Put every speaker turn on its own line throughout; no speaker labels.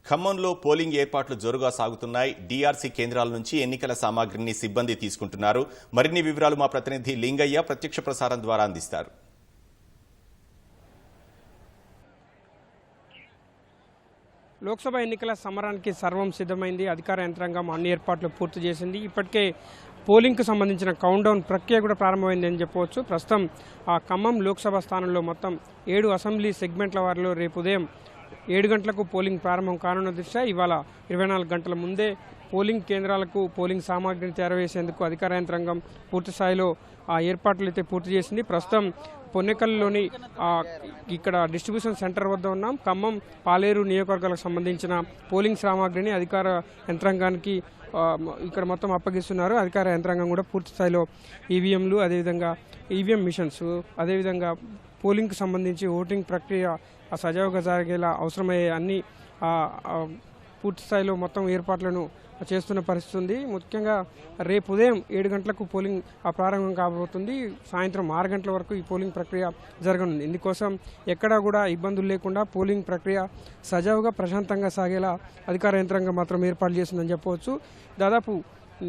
ఖమ్మంలో పోలింగ్ ఏర్పాట్లు జోరుగా సాగుతున్నాయి. డీఆర్సీ కేంద్రాల నుంచి ఎన్నికల సామాగ్రిని సిబ్బంది తీసుకుంటున్నారు. మరిన్ని వివరాలు మా ప్రతినిధి లింగయ్య ప్రత్యక్ష ప్రసారం ద్వారా అందిస్తారు.
లోక్సభ ఎన్నికల సమరానికి సర్వం సిద్ధమైంది. అధికార యంత్రాంగం అన్ని ఏర్పాట్లు పూర్తి చేసింది. ఇప్పటికే పోలింగ్కు సంబంధించిన కౌంట్డౌన్ ప్రక్రియ కూడా ప్రారంభమైంది అని చెప్పవచ్చు. ప్రస్తుతం ఆ ఖమ్మం లోక్సభ స్థానంలో మొత్తం 7 అసెంబ్లీ సెగ్మెంట్ల వారిలో రేపు ఉదయం 7 గంటలకు పోలింగ్ ప్రారంభం కానున్న దృష్ట్యా ఇవాళ 24 గంటల ముందే పోలింగ్ కేంద్రాలకు పోలింగ్ సామాగ్రిని చేరవేసేందుకు అధికార యంత్రాంగం పూర్తి స్థాయిలో ఆ ఏర్పాట్లు అయితే పూర్తి చేసింది. ప్రస్తుతం పొన్నెకల్లోని ఇక్కడ డిస్ట్రిబ్యూషన్ సెంటర్ వద్ద ఉన్నాం. ఖమ్మం పాలేరు నియోజకవర్గాలకు సంబంధించిన పోలింగ్ సామాగ్రిని అధికార యంత్రాంగానికి ఇక్కడ మొత్తం అప్పగిస్తున్నారు. అధికార యంత్రాంగం కూడా పూర్తి స్థాయిలో ఈవీఎంలు, అదేవిధంగా ఈవీఎం మిషన్స్, అదేవిధంగా పోలింగ్కు సంబంధించి ఓటింగ్ ప్రక్రియ సజావుగా జరిగేలా అవసరమయ్యే అన్ని పూర్తి స్థాయిలో మొత్తం ఏర్పాట్లను చేస్తున్న పరిస్థితి ఉంది. ముఖ్యంగా రేపు ఉదయం 7 గంటలకు పోలింగ్ ప్రారంభం కాబోతుంది. సాయంత్రం 6 గంటల వరకు ఈ పోలింగ్ ప్రక్రియ జరగనుంది. ఇందుకోసం ఎక్కడా కూడా ఇబ్బందులు లేకుండా పోలింగ్ ప్రక్రియ సజావుగా ప్రశాంతంగా సాగేలా అధికార యంత్రాంగం మాత్రం ఏర్పాట్లు చేస్తుందని చెప్పవచ్చు. దాదాపు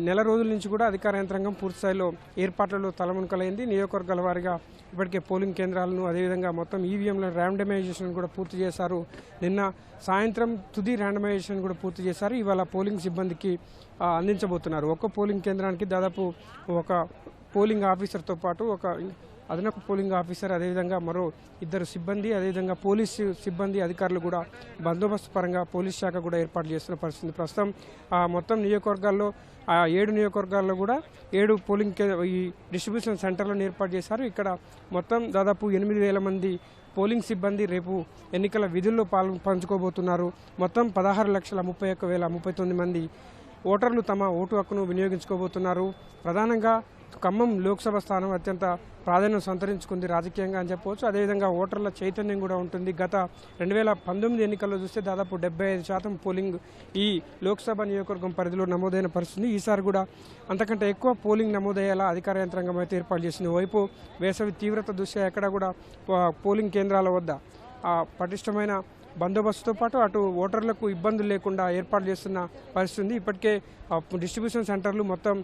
నెల రోజుల నుంచి కూడా అధికార యంత్రాంగం పూర్తి స్థాయిలో ఏర్పాట్లలో తలమునకలైంది. నియోజకవర్గాల వారీగా ఇప్పటికే పోలింగ్ కేంద్రాలను, అదేవిధంగా మొత్తం ఈవీఎంల ర్యాండమైజేషన్ కూడా పూర్తి చేశారు. నిన్న సాయంత్రం తుది ర్యాండమైజేషన్ కూడా పూర్తి చేశారు. ఇవాళ పోలింగ్ సిబ్బందికి అందించబోతున్నారు. ఒక్క పోలింగ్ కేంద్రానికి దాదాపు ఒక పోలింగ్ ఆఫీసర్తో పాటు ఒక అదనపు పోలింగ్ ఆఫీసర్, అదేవిధంగా మరో 2 సిబ్బంది, అదేవిధంగా పోలీసు సిబ్బంది అధికారులు కూడా బందోబస్తు పరంగా పోలీస్ శాఖ కూడా ఏర్పాటు చేస్తున్న పరిస్థితి. ప్రస్తుతం మొత్తం నియోజకవర్గాల్లో 7 నియోజకవర్గాల్లో కూడా 7 పోలింగ్ ఈ డిస్ట్రిబ్యూషన్ సెంటర్లను ఏర్పాటు చేశారు. ఇక్కడ మొత్తం దాదాపు 8,000 మంది పోలింగ్ సిబ్బంది రేపు ఎన్నికల విధుల్లో పంచుకోబోతున్నారు. మొత్తం 16,31,039 మంది ఓటర్లు తమ ఓటు హక్కును వినియోగించుకోబోతున్నారు. ప్రధానంగా ఖమ్మం లోక్సభ స్థానం అత్యంత ప్రాధాన్యం సంతరించుకుంది రాజకీయంగా అని చెప్పవచ్చు. అదేవిధంగా ఓటర్ల చైతన్యం కూడా ఉంటుంది. గత 2019 ఎన్నికల్లో చూస్తే దాదాపు 75% పోలింగ్ ఈ లోక్సభ నియోజకవర్గం పరిధిలో నమోదైన పరిస్థితి. ఈసారి కూడా అంతకంటే ఎక్కువ పోలింగ్ నమోదయ్యేలా అధికార యంత్రాంగం అయితే ఏర్పాటు చేసింది. వైపు వేసవి తీవ్రత దృష్ట్యా ఎక్కడ కూడా పోలింగ్ కేంద్రాల వద్ద పటిష్టమైన బందోబస్తుతో పాటు అటు ఓటర్లకు ఇబ్బందులు లేకుండా ఏర్పాటు చేస్తున్న పరిస్థితి ఉంది. ఇప్పటికే డిస్ట్రిబ్యూషన్ సెంటర్లు మొత్తం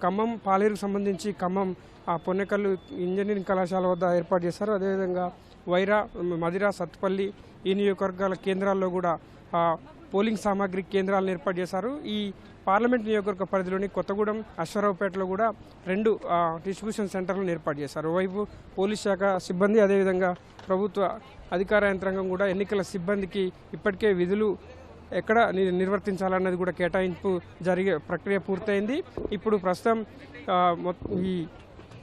ఖమ్మం పాలేరుకు సంబంధించి ఖమ్మం పొన్నెకల్లు ఇంజనీరింగ్ కళాశాల వద్ద ఏర్పాటు చేశారు. అదేవిధంగా వైరా, మదిరా, సత్తుపల్లి ఈ నియోజకవర్గాల కేంద్రాల్లో కూడా పోలింగ్ సామాగ్రి కేంద్రాలను ఏర్పాటు చేశారు. ఈ పార్లమెంట్ నియోజకవర్గ పరిధిలోని కొత్తగూడెం, అశ్వరావుపేటలో కూడా 2 డిస్ట్రిబ్యూషన్ సెంటర్లను ఏర్పాటు చేశారు. వైపు పోలీస్ శాఖ సిబ్బంది, అదేవిధంగా ప్రభుత్వ అధికార యంత్రాంగం కూడా ఎన్నికల సిబ్బందికి ఇప్పటికే విధులు ఎక్కడ నిర్వర్తించాలన్నది కూడా కేటాయింపు జరిగే ప్రక్రియ పూర్తయింది. ఇప్పుడు ప్రస్తుతం ఈ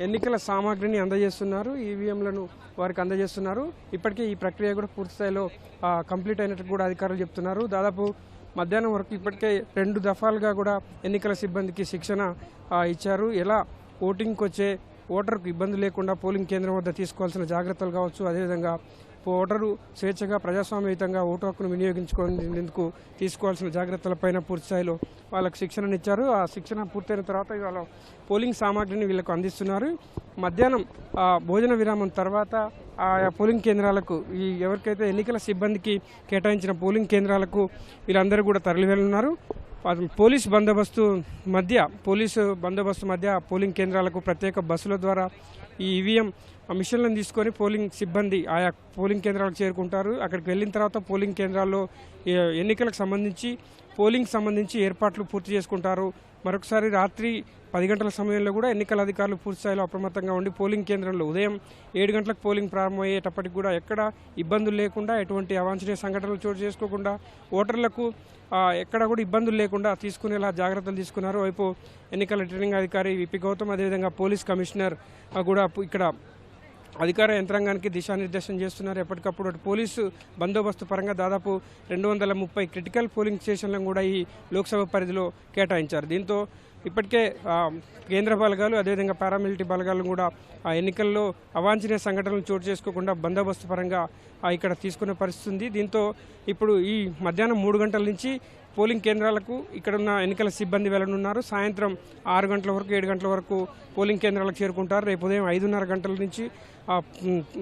ఎన్నికల సామాగ్రిని అందజేస్తున్నారు, ఈవీఎంలను వారికి అందజేస్తున్నారు. ఇప్పటికే ఈ ప్రక్రియ కూడా పూర్తి స్థాయిలో కంప్లీట్ అయినట్టు కూడా అధికారులు చెప్తున్నారు. దాదాపు మధ్యాహ్నం వరకు ఇప్పటికే 2 దఫాలుగా కూడా ఎన్నికల సిబ్బందికి శిక్షణ ఇచ్చారు. ఎలా ఓటింగ్కి వచ్చే ఓటర్కు ఇబ్బంది లేకుండా పోలింగ్ కేంద్రం వద్ద తీసుకోవాల్సిన జాగ్రత్తలు కావచ్చు, అదేవిధంగా ఓటరు స్వేచ్ఛగా ప్రజాస్వామ్యయుతంగా ఓటు హక్కును వినియోగించుకునేందుకు తీసుకోవాల్సిన జాగ్రత్తలపైన పూర్తి స్థాయిలో వాళ్ళకు శిక్షణనిచ్చారు. ఆ శిక్షణ పూర్తయిన తర్వాత ఇవాళ పోలింగ్ సామాగ్రిని వీళ్ళకు అందిస్తున్నారు. మధ్యాహ్నం భోజన విరామం తర్వాత ఆయా పోలింగ్ కేంద్రాలకు ఎవరికైతే ఎన్నికల సిబ్బందికి కేటాయించిన పోలింగ్ కేంద్రాలకు వీళ్ళందరూ కూడా తరలి వెళ్తున్నారు. పోలీసు బందోబస్తు మధ్య పోలింగ్ కేంద్రాలకు ప్రత్యేక బస్సుల ద్వారా ఈ ఈవీఎం మిషన్లను తీసుకొని పోలింగ్ సిబ్బంది ఆయా పోలింగ్ కేంద్రాలకు చేరుకుంటారు. అక్కడికి వెళ్ళిన తర్వాత పోలింగ్ కేంద్రాల్లో ఎన్నికలకు సంబంధించి ఏర్పాట్లు పూర్తి చేసుకుంటారు. మరొకసారి రాత్రి 10 గంటల సమయంలో కూడా ఎన్నికల అధికారులు పూర్తి స్థాయిలో అప్రమత్తంగా ఉండి పోలింగ్ కేంద్రంలో ఉదయం 7 గంటలకు పోలింగ్ ప్రారంభమయ్యేటప్పటికి కూడా ఎక్కడ ఇబ్బందులు లేకుండా, ఎటువంటి అవాంఛనీయ సంఘటనలు చోటు చేసుకోకుండా, ఓటర్లకు ఎక్కడ కూడా ఇబ్బందులు లేకుండా తీసుకునేలా జాగ్రత్తలు తీసుకున్నారు. వైపు ఎన్నికల రిటర్నింగ్ అధికారి విపి గౌతమ్, అదేవిధంగా పోలీస్ కమిషనర్ కూడా ఇక్కడ అధికార యంత్రాంగానికి దిశానిర్దేశం చేస్తున్నారు. ఎప్పటికప్పుడు పోలీసు బందోబస్తు పరంగా దాదాపు 230 క్రిటికల్ పోలింగ్ స్టేషన్లను కూడా ఈ లోక్సభ పరిధిలో కేటాయించారు. దీంతో ఇప్పటికే కేంద్ర బలగాలు, అదేవిధంగా పారామిలిటరీ బలగాలను కూడా ఆ ఎన్నికల్లో అవాంఛనీయ సంఘటనలు చోటు చేసుకోకుండా బందోబస్తు పరంగా ఇక్కడ తీసుకునే పరిస్థితి ఉంది. దీంతో ఇప్పుడు ఈ మధ్యాహ్నం 3 గంటల నుంచి పోలింగ్ కేంద్రాలకు ఇక్కడున్న ఎన్నికల సిబ్బంది వెళ్లనున్నారు. సాయంత్రం 6 గంటల వరకు 7 గంటల వరకు పోలింగ్ కేంద్రాలకు చేరుకుంటారు. రేపు ఉదయం 5:30 గంటల నుంచి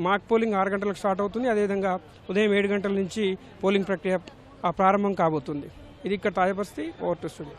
మాక్ పోలింగ్ 6 గంటలకు స్టార్ట్ అవుతుంది. అదేవిధంగా ఉదయం 7 గంటల నుంచి పోలింగ్ ప్రక్రియ ప్రారంభం కాబోతుంది. ఇది ఇక్కడ తాజా పరిస్థితి. Over to studio.